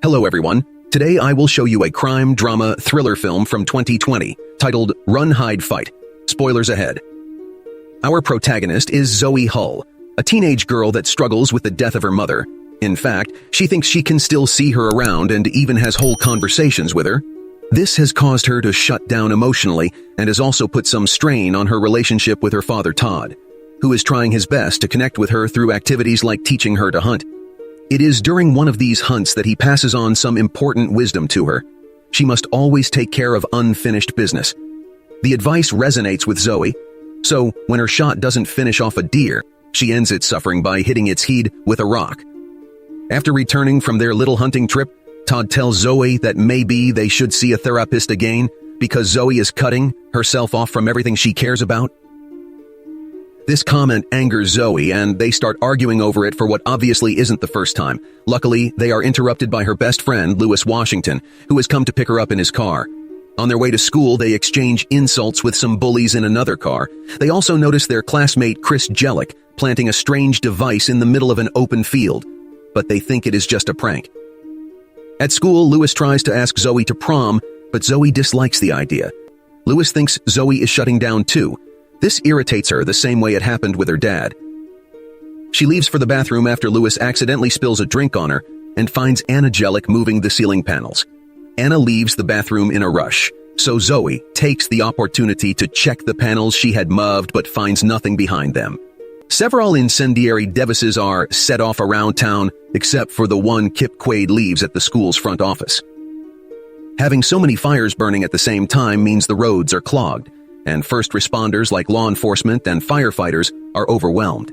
Hello everyone. Today I will show you a crime drama thriller film from 2020 titled Run, Hide, Fight. Spoilers ahead. Our protagonist is Zoe Hull, a teenage girl that struggles with the death of her mother. In fact, she thinks she can still see her around and even has whole conversations with her. This has caused her to shut down emotionally and has also put some strain on her relationship with her father Todd, who is trying his best to connect with her through activities like teaching her to hunt. It is during one of these hunts that he passes on some important wisdom to her. She must always take care of unfinished business. The advice resonates with Zoe, so when her shot doesn't finish off a deer, she ends its suffering by hitting its head with a rock. After returning from their little hunting trip, Todd tells Zoe that maybe they should see a therapist again because Zoe is cutting herself off from everything she cares about. This comment angers Zoe, and they start arguing over it for what obviously isn't the first time. Luckily, they are interrupted by her best friend, Lewis Washington, who has come to pick her up in his car. On their way to school, they exchange insults with some bullies in another car. They also notice their classmate, Chris Jellick, planting a strange device in the middle of an open field, but they think it is just a prank. At school, Lewis tries to ask Zoe to prom, but Zoe dislikes the idea. Lewis thinks Zoe is shutting down too. This irritates her the same way it happened with her dad. She leaves for the bathroom after Lewis accidentally spills a drink on her and finds Anna Jellick moving the ceiling panels. Anna leaves the bathroom in a rush, so Zoe takes the opportunity to check the panels she had moved but finds nothing behind them. Several incendiary devices are set off around town, except for the one Kip Quaid leaves at the school's front office. Having so many fires burning at the same time means the roads are clogged, and first responders like law enforcement and firefighters are overwhelmed.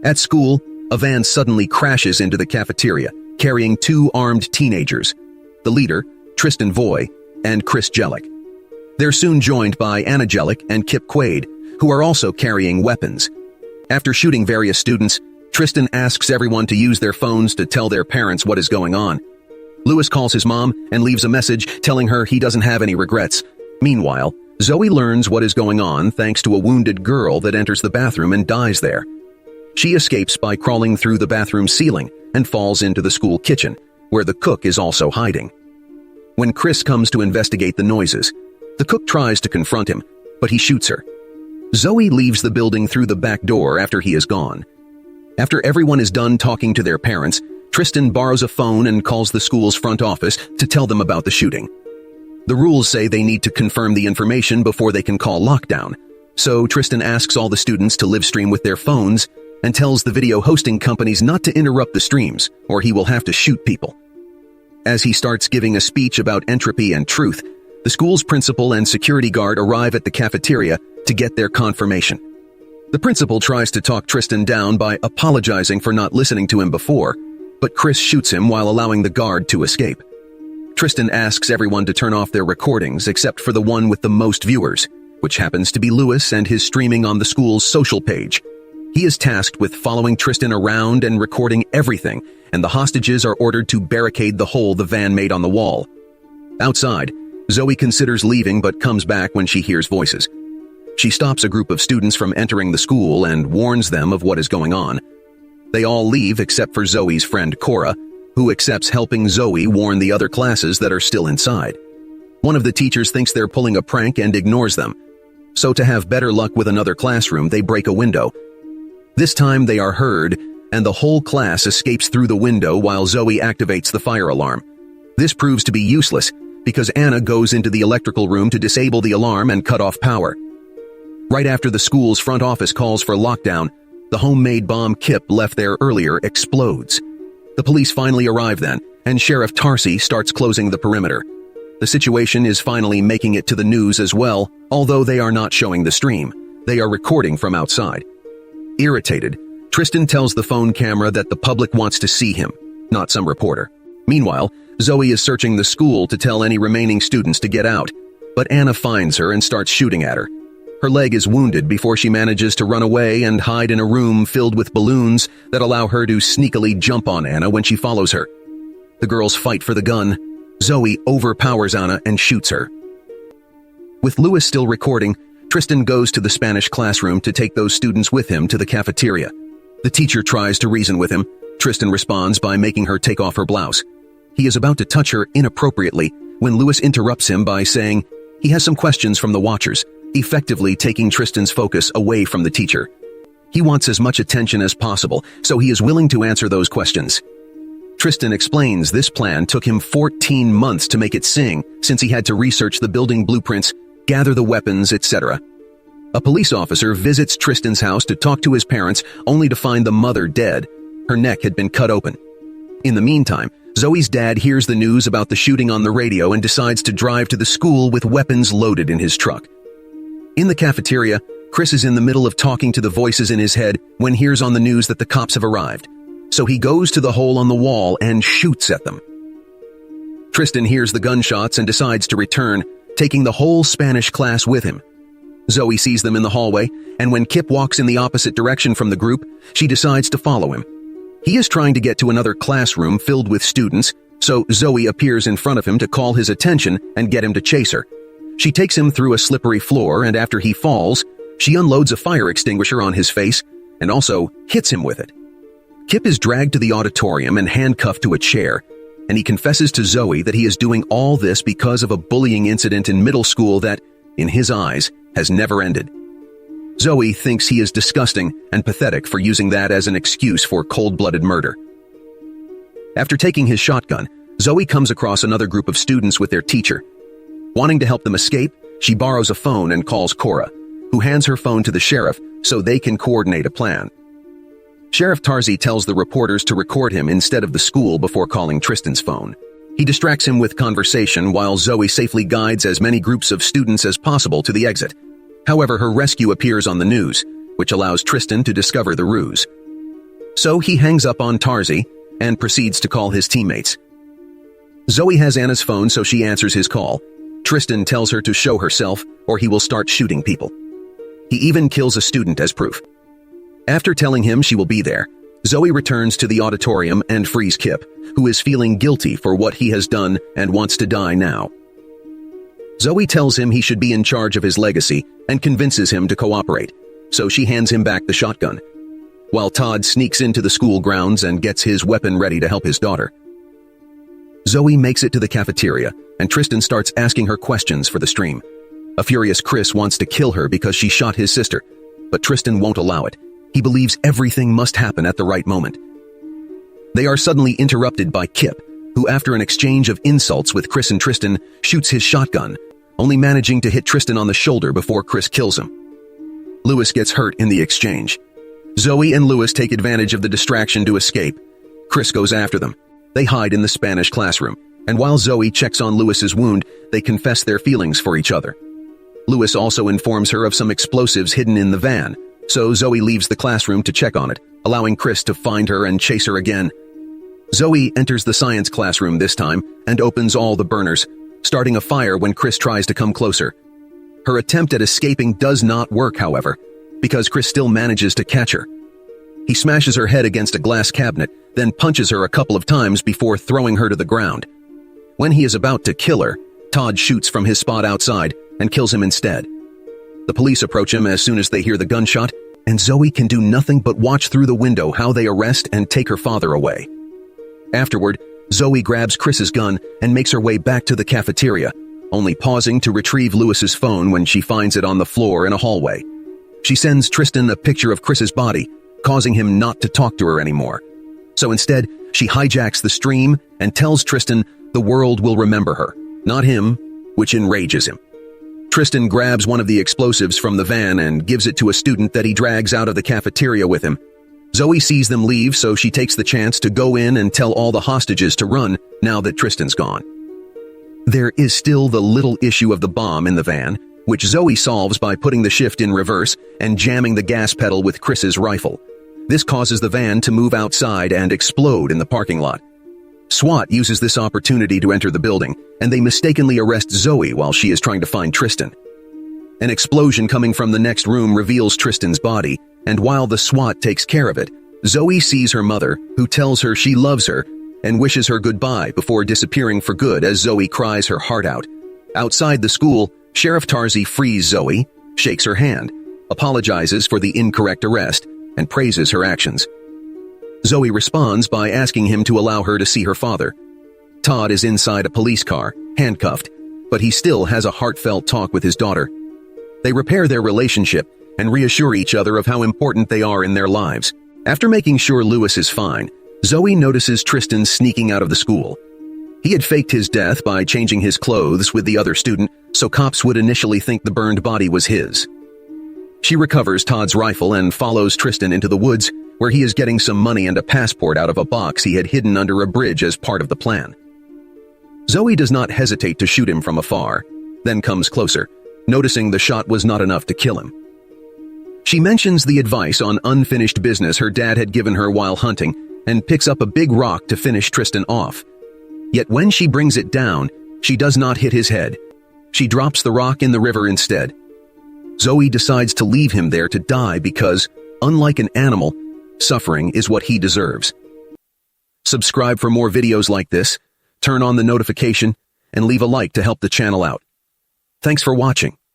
At school, a van suddenly crashes into the cafeteria, carrying two armed teenagers, the leader, Tristan Voy, and Chris Jellick. They're soon joined by Anna Jellick and Kip Quaid, who are also carrying weapons. After shooting various students, Tristan asks everyone to use their phones to tell their parents what is going on. Lewis calls his mom and leaves a message telling her he doesn't have any regrets. Meanwhile, Zoe learns what is going on thanks to a wounded girl that enters the bathroom and dies there. She escapes by crawling through the bathroom ceiling and falls into the school kitchen, where the cook is also hiding. When Chris comes to investigate the noises, the cook tries to confront him, but he shoots her. Zoe leaves the building through the back door after he is gone. After everyone is done talking to their parents, Tristan borrows a phone and calls the school's front office to tell them about the shooting. The rules say they need to confirm the information before they can call lockdown, so Tristan asks all the students to live stream with their phones and tells the video hosting companies not to interrupt the streams, or he will have to shoot people. As he starts giving a speech about entropy and truth, the school's principal and security guard arrive at the cafeteria to get their confirmation. The principal tries to talk Tristan down by apologizing for not listening to him before, but Chris shoots him while allowing the guard to escape. Tristan asks everyone to turn off their recordings except for the one with the most viewers, which happens to be Lewis and his streaming on the school's social page. He is tasked with following Tristan around and recording everything, and the hostages are ordered to barricade the hole the van made on the wall. Outside, Zoe considers leaving but comes back when she hears voices. She stops a group of students from entering the school and warns them of what is going on. They all leave except for Zoe's friend Cora, who accepts helping Zoe warn the other classes that are still inside. One of the teachers thinks they're pulling a prank and ignores them. So to have better luck with another classroom, they break a window. This time they are heard, and the whole class escapes through the window while Zoe activates the fire alarm. This proves to be useless because Anna goes into the electrical room to disable the alarm and cut off power. Right after the school's front office calls for lockdown, the homemade bomb Kip left there earlier explodes. The police finally arrive then, and Sheriff Tarsi starts closing the perimeter. The situation is finally making it to the news as well, although they are not showing the stream. They are recording from outside. Irritated, Tristan tells the phone camera that the public wants to see him, not some reporter. Meanwhile, Zoe is searching the school to tell any remaining students to get out, but Anna finds her and starts shooting at her. Her leg is wounded before she manages to run away and hide in a room filled with balloons that allow her to sneakily jump on Anna when she follows her. The girls fight for the gun. Zoe overpowers Anna and shoots her. With Lewis still recording, Tristan goes to the Spanish classroom to take those students with him to the cafeteria. The teacher tries to reason with him. Tristan responds by making her take off her blouse. He is about to touch her inappropriately when Lewis interrupts him by saying he has some questions from the watchers, effectively taking Tristan's focus away from the teacher. He wants as much attention as possible, so he is willing to answer those questions. Tristan explains this plan took him 14 months to make it sing, since he had to research the building blueprints, gather the weapons, etc. A police officer visits Tristan's house to talk to his parents, only to find the mother dead. Her neck had been cut open. In the meantime, Zoe's dad hears the news about the shooting on the radio and decides to drive to the school with weapons loaded in his truck. In the cafeteria, Chris is in the middle of talking to the voices in his head when hears on the news that the cops have arrived. So he goes to the hole on the wall and shoots at them. Tristan hears the gunshots and decides to return, taking the whole Spanish class with him. Zoe sees them in the hallway, and when Kip walks in the opposite direction from the group, she decides to follow him. He is trying to get to another classroom filled with students, so Zoe appears in front of him to call his attention and get him to chase her. She takes him through a slippery floor, and after he falls, she unloads a fire extinguisher on his face and also hits him with it. Kip is dragged to the auditorium and handcuffed to a chair, and he confesses to Zoe that he is doing all this because of a bullying incident in middle school that, in his eyes, has never ended. Zoe thinks he is disgusting and pathetic for using that as an excuse for cold-blooded murder. After taking his shotgun, Zoe comes across another group of students with their teacher. Wanting to help them escape, she borrows a phone and calls Cora, who hands her phone to the sheriff so they can coordinate a plan. Sheriff Tarzi tells the reporters to record him instead of the school before calling Tristan's phone. He distracts him with conversation while Zoe safely guides as many groups of students as possible to the exit. However, her rescue appears on the news, which allows Tristan to discover the ruse. So he hangs up on Tarzi and proceeds to call his teammates. Zoe has Anna's phone, so she answers his call. Tristan tells her to show herself or he will start shooting people. He even kills a student as proof. After telling him she will be there, Zoe returns to the auditorium and frees Kip, who is feeling guilty for what he has done and wants to die now. Zoe tells him he should be in charge of his legacy and convinces him to cooperate, so she hands him back the shotgun, while Todd sneaks into the school grounds and gets his weapon ready to help his daughter. Zoe makes it to the cafeteria, and Tristan starts asking her questions for the stream. A furious Chris wants to kill her because she shot his sister, but Tristan won't allow it. He believes everything must happen at the right moment. They are suddenly interrupted by Kip, who after an exchange of insults with Chris and Tristan, shoots his shotgun, only managing to hit Tristan on the shoulder before Chris kills him. Lewis gets hurt in the exchange. Zoe and Lewis take advantage of the distraction to escape. Chris goes after them. They hide in the Spanish classroom, and while Zoe checks on Lewis's wound, they confess their feelings for each other. Lewis also informs her of some explosives hidden in the van, so Zoe leaves the classroom to check on it, allowing Chris to find her and chase her again. Zoe enters the science classroom this time and opens all the burners, starting a fire when Chris tries to come closer. Her attempt at escaping does not work, however, because Chris still manages to catch her. He smashes her head against a glass cabinet, then punches her a couple of times before throwing her to the ground. When he is about to kill her, Todd shoots from his spot outside and kills him instead. The police approach him as soon as they hear the gunshot, and Zoe can do nothing but watch through the window how they arrest and take her father away. Afterward, Zoe grabs Chris's gun and makes her way back to the cafeteria, only pausing to retrieve Lewis's phone when she finds it on the floor in a hallway. She sends Tristan a picture of Chris's body, causing him not to talk to her anymore. So instead, she hijacks the stream and tells Tristan the world will remember her, not him, which enrages him. Tristan grabs one of the explosives from the van and gives it to a student that he drags out of the cafeteria with him. Zoe sees them leave, so she takes the chance to go in and tell all the hostages to run now that Tristan's gone. There is still the little issue of the bomb in the van, which Zoe solves by putting the shift in reverse and jamming the gas pedal with Chris's rifle. This causes the van to move outside and explode in the parking lot. SWAT uses this opportunity to enter the building, and they mistakenly arrest Zoe while she is trying to find Tristan. An explosion coming from the next room reveals Tristan's body, and while the SWAT takes care of it, Zoe sees her mother, who tells her she loves her and wishes her goodbye before disappearing for good as Zoe cries her heart out. Outside the school, Sheriff Tarzi frees Zoe, shakes her hand, apologizes for the incorrect arrest, and praises her actions. Zoe responds by asking him to allow her to see her father. Todd is inside a police car, handcuffed, but he still has a heartfelt talk with his daughter. They repair their relationship and reassure each other of how important they are in their lives. After making sure Lewis is fine, Zoe notices Tristan sneaking out of the school. He had faked his death by changing his clothes with the other student, so cops would initially think the burned body was his. She recovers Todd's rifle and follows Tristan into the woods, where he is getting some money and a passport out of a box he had hidden under a bridge as part of the plan. Zoe does not hesitate to shoot him from afar, then comes closer, noticing the shot was not enough to kill him. She mentions the advice on unfinished business her dad had given her while hunting and picks up a big rock to finish Tristan off. Yet when she brings it down, she does not hit his head. She drops the rock in the river instead. Zoe decides to leave him there to die because, unlike an animal, suffering is what he deserves. Subscribe for more videos like this, turn on the notification, and leave a like to help the channel out. Thanks for watching.